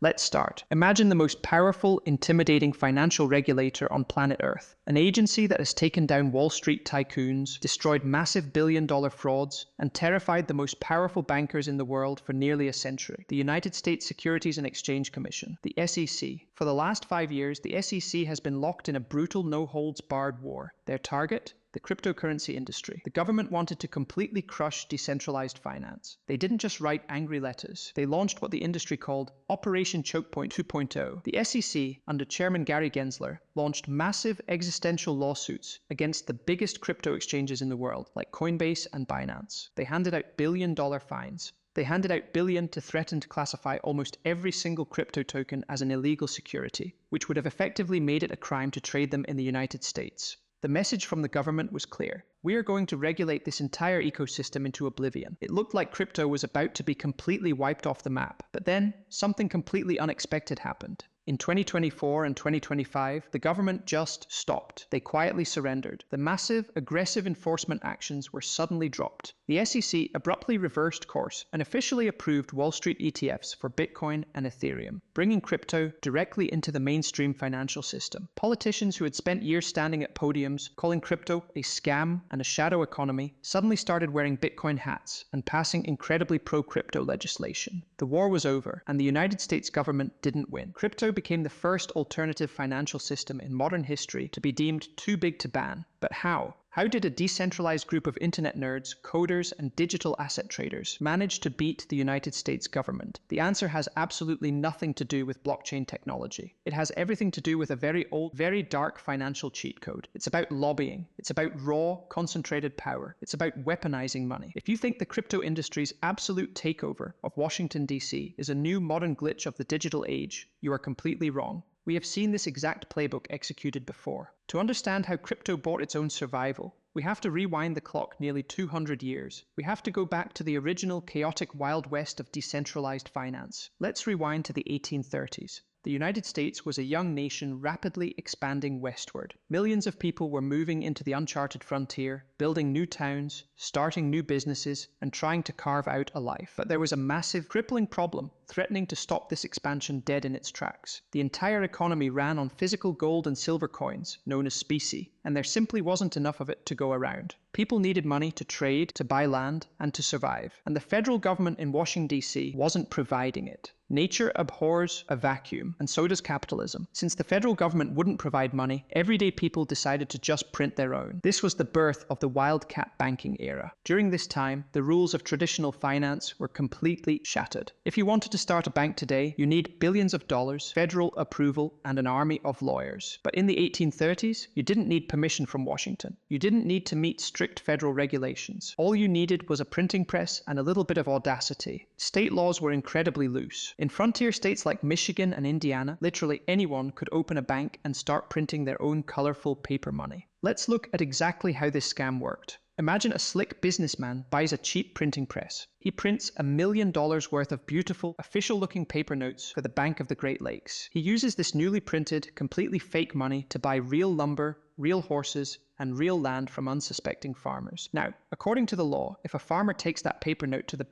Let's start. Imagine the most powerful, intimidating financial regulator on planet Earth, an agency that has taken down Wall Street tycoons, destroyed massive billion-dollar frauds, and terrified the most powerful bankers in the world for nearly a century. The United States Securities and Exchange Commission, the SEC. For the last 5 years, the SEC has been locked in a brutal, no-holds-barred war. Their target? The cryptocurrency industry. The government wanted to completely crush decentralized finance. They didn't just write angry letters. They launched what the industry called Operation Chokepoint 2.0. The SEC, under Chairman Gary Gensler, launched massive existential lawsuits against the biggest crypto exchanges in the world, like Coinbase and Binance. They handed out billion-dollar fines. They handed out billion to threaten to classify almost every single crypto token as an illegal security, which would have effectively made it a crime to trade them in the United States. The message from the government was clear. We are going to regulate this entire ecosystem into oblivion. It looked like crypto was about to be completely wiped off the map. But then, something completely unexpected happened. In 2024 and 2025, the government just stopped. They quietly surrendered. The massive, aggressive enforcement actions were suddenly dropped. The SEC abruptly reversed course and officially approved Wall Street ETFs for Bitcoin and Ethereum, bringing crypto directly into the mainstream financial system. Politicians who had spent years standing at podiums, calling crypto a scam and a shadow economy, suddenly started wearing Bitcoin hats and passing incredibly pro-crypto legislation. The war was over, and the United States government didn't win. Crypto became the first alternative financial system in modern history to be deemed too big to ban. But how? How did a decentralized group of internet nerds, coders, and digital asset traders manage to beat the United States government? The answer has absolutely nothing to do with blockchain technology. It has everything to do with a very old, very dark financial cheat code. It's about lobbying. It's about raw, concentrated power. It's about weaponizing money. If you think the crypto industry's absolute takeover of Washington, D.C. is a new modern glitch of the digital age, you are completely wrong. We have seen this exact playbook executed before. To understand how crypto bought its own survival, we have to rewind the clock nearly 200 years. We have to go back to the original chaotic Wild West of decentralized finance. Let's rewind to the 1830s. The United States was a young nation rapidly expanding westward. Millions of people were moving into the uncharted frontier, building new towns, starting new businesses, and trying to carve out a life. But there was a massive, crippling problem threatening to stop this expansion dead in its tracks. The entire economy ran on physical gold and silver coins, known as specie, and there simply wasn't enough of it to go around. People needed money to trade, to buy land, and to survive. And the federal government in Washington, D.C. wasn't providing it. Nature abhors a vacuum, and so does capitalism. Since the federal government wouldn't provide money, everyday people decided to just print their own. This was the birth of the Wildcat Banking era. During this time, the rules of traditional finance were completely shattered. If you wanted to start a bank today, you need billions of dollars, federal approval, and an army of lawyers. But in the 1830s, you didn't need permission from Washington. You didn't need to meet strict federal regulations. All you needed was a printing press and a little bit of audacity. State laws were incredibly loose. In frontier states like Michigan and Indiana, literally anyone could open a bank and start printing their own colorful paper money. Let's look at exactly how this scam worked. Imagine a slick businessman buys a cheap printing press. He prints $1 million worth of beautiful, official-looking paper notes for the Bank of the Great Lakes. He uses this newly printed, completely fake money to buy real lumber, real horses, and real land from unsuspecting farmers. Now, according to the law, if a farmer takes that paper note to the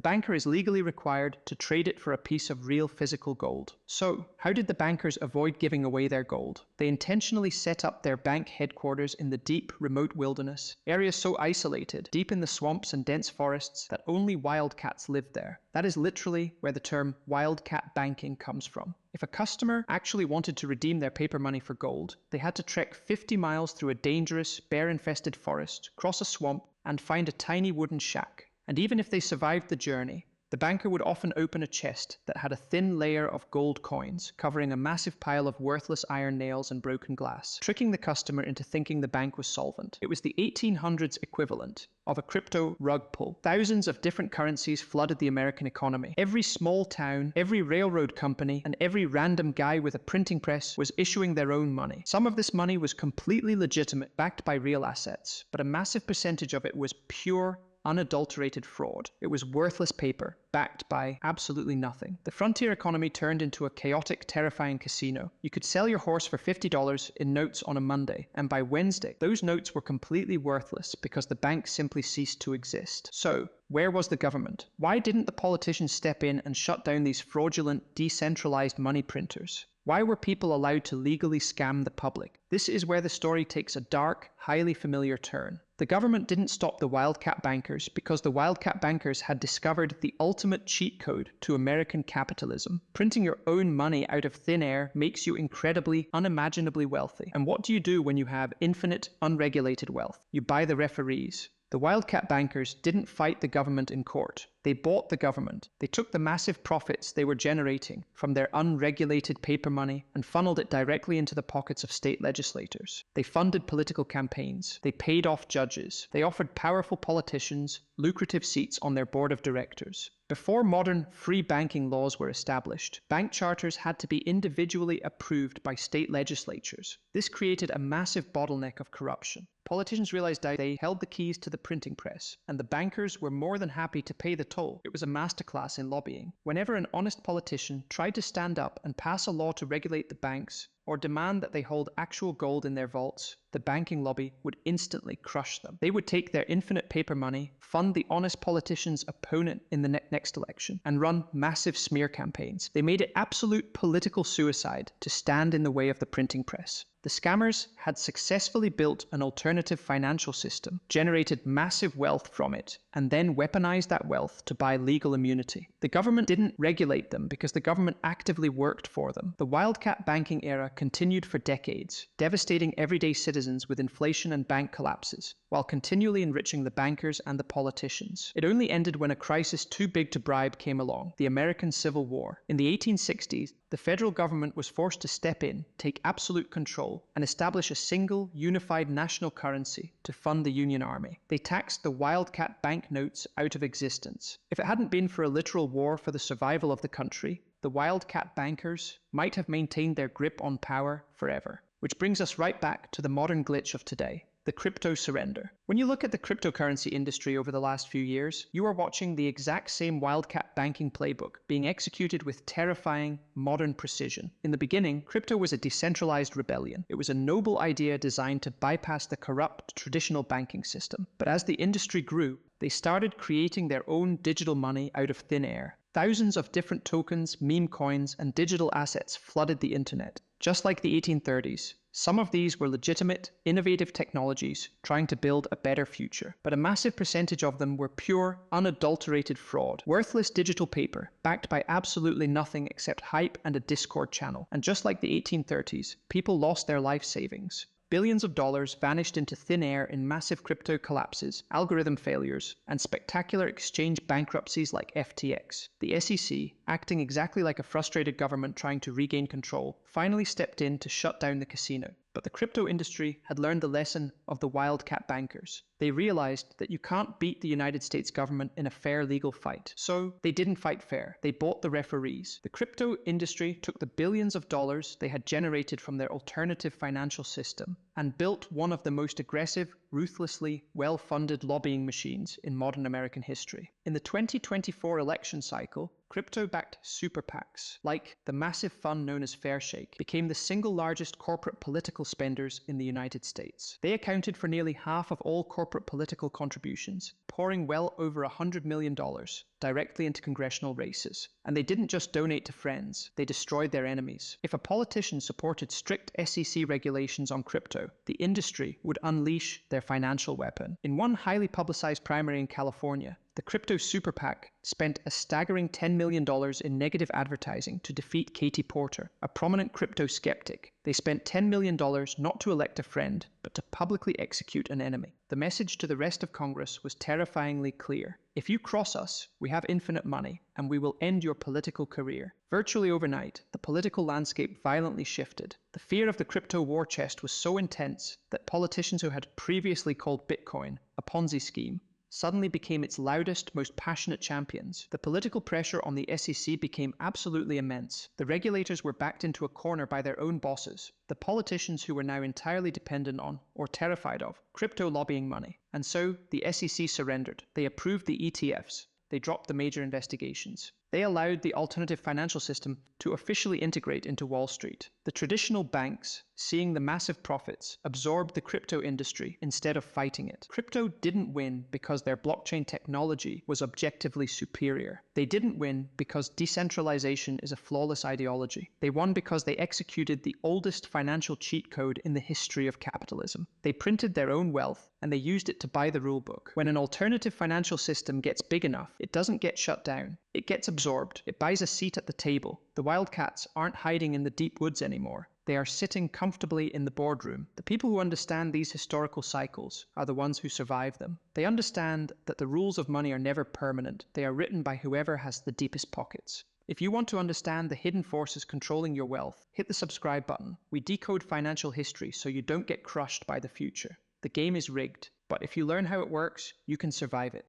banker is legally required to trade it for a piece of real physical gold. So, how did the bankers avoid giving away their gold? They intentionally set up their bank headquarters in the deep, remote wilderness, areas so isolated, deep in the swamps and dense forests, that only wildcats lived there. That is literally where the term wildcat banking comes from. If a customer actually wanted to redeem their paper money for gold, they had to trek 50 miles through a dangerous, bear-infested forest, cross a swamp, and find a tiny wooden shack. And even if they survived the journey, the banker would often open a chest that had a thin layer of gold coins covering a massive pile of worthless iron nails and broken glass, tricking the customer into thinking the bank was solvent. It was the 1800s equivalent of a crypto rug pull. Thousands of different currencies flooded the American economy. Every small town, every railroad company, and every random guy with a printing press was issuing their own money. Some of this money was completely legitimate, backed by real assets, but a massive percentage of it was pure unadulterated fraud. It was worthless paper, backed by absolutely nothing. The frontier economy turned into a chaotic, terrifying casino. You could sell your horse for $50 in notes on a Monday, and by Wednesday, those notes were completely worthless because the bank simply ceased to exist. So, where was the government? Why didn't the politicians step in and shut down these fraudulent, decentralized money printers? Why were people allowed to legally scam the public? This is where the story takes a dark, highly familiar turn. The government didn't stop the Wildcat bankers because the Wildcat bankers had discovered the ultimate cheat code to American capitalism. Printing your own money out of thin air makes you incredibly, unimaginably wealthy. And what do you do when you have infinite, unregulated wealth? You buy the referees. The Wildcat bankers didn't fight the government in court. They bought the government. They took the massive profits they were generating from their unregulated paper money and funneled it directly into the pockets of state legislators. They funded political campaigns. They paid off judges. They offered powerful politicians lucrative seats on their board of directors. Before modern free banking laws were established, bank charters had to be individually approved by state legislatures. This created a massive bottleneck of corruption. Politicians realized that they held the keys to the printing press, and the bankers were more than happy to pay the toll. It was a masterclass in lobbying. Whenever an honest politician tried to stand up and pass a law to regulate the banks, or demand that they hold actual gold in their vaults, the banking lobby would instantly crush them. They would take their infinite paper money, fund the honest politician's opponent in the next election, and run massive smear campaigns. They made it absolute political suicide to stand in the way of the printing press. The scammers had successfully built an alternative financial system, generated massive wealth from it, and then weaponized that wealth to buy legal immunity. The government didn't regulate them because the government actively worked for them. The Wildcat banking era continued for decades, devastating everyday citizens with inflation and bank collapses, while continually enriching the bankers and the politicians. It only ended when a crisis too big to bribe came along, the American Civil War. In the 1860s, the federal government was forced to step in, take absolute control, and establish a single, unified national currency to fund the Union Army. They taxed the Wildcat banknotes out of existence. If it hadn't been for a literal war for the survival of the country, the Wildcat bankers might have maintained their grip on power forever. Which brings us right back to the modern glitch of today, the crypto surrender. When you look at the cryptocurrency industry over the last few years, you are watching the exact same Wildcat banking playbook being executed with terrifying, modern precision. In the beginning, crypto was a decentralized rebellion. It was a noble idea designed to bypass the corrupt traditional banking system. But as the industry grew, they started creating their own digital money out of thin air. Thousands of different tokens, meme coins, and digital assets flooded the internet. Just like the 1830s, some of these were legitimate, innovative technologies trying to build a better future, but a massive percentage of them were pure, unadulterated fraud. Worthless digital paper, backed by absolutely nothing except hype and a Discord channel. And just like the 1830s, people lost their life savings. Billions of dollars vanished into thin air in massive crypto collapses, algorithm failures, and spectacular exchange bankruptcies like FTX. The SEC, acting exactly like a frustrated government trying to regain control, finally stepped in to shut down the casino. But the crypto industry had learned the lesson of the Wildcat bankers. They realized that you can't beat the United States government in a fair legal fight. So they didn't fight fair. They bought the referees. The crypto industry took the billions of dollars they had generated from their alternative financial system and built one of the most aggressive, ruthlessly well-funded lobbying machines in modern American history. In the 2024 election cycle, crypto-backed super PACs, like the massive fund known as Fairshake, became the single largest corporate political spenders in the United States. They accounted for nearly half of all corporate political contributions, pouring well over $100 million directly into congressional races. And they didn't just donate to friends, they destroyed their enemies. If a politician supported strict SEC regulations on crypto, the industry would unleash their financial weapon. In one highly publicized primary in California, the crypto super PAC spent a staggering $10 million in negative advertising to defeat Katie Porter, a prominent crypto skeptic. They spent $10 million not to elect a friend, but to publicly execute an enemy. The message to the rest of Congress was terrifyingly clear. If you cross us, we have infinite money, and we will end your political career. Virtually overnight, the political landscape violently shifted. The fear of the crypto war chest was so intense that politicians who had previously called Bitcoin a Ponzi scheme suddenly became its loudest, most passionate champions. The political pressure on the SEC became absolutely immense. The regulators were backed into a corner by their own bosses, the politicians who were now entirely dependent on, or terrified of, crypto lobbying money. And so, the SEC surrendered. They approved the ETFs. They dropped the major investigations. They allowed the alternative financial system to officially integrate into Wall Street. The traditional banks, seeing the massive profits, absorbed the crypto industry instead of fighting it. Crypto didn't win because their blockchain technology was objectively superior. They didn't win because decentralization is a flawless ideology. They won because they executed the oldest financial cheat code in the history of capitalism. They printed their own wealth, and they used it to buy the rulebook. When an alternative financial system gets big enough, it doesn't get shut down. It gets absorbed. It buys a seat at the table. The wildcats aren't hiding in the deep woods anymore. They are sitting comfortably in the boardroom. The people who understand these historical cycles are the ones who survive them. They understand that the rules of money are never permanent. They are written by whoever has the deepest pockets. If you want to understand the hidden forces controlling your wealth, hit the subscribe button. We decode financial history so you don't get crushed by the future. The game is rigged, but if you learn how it works, you can survive it.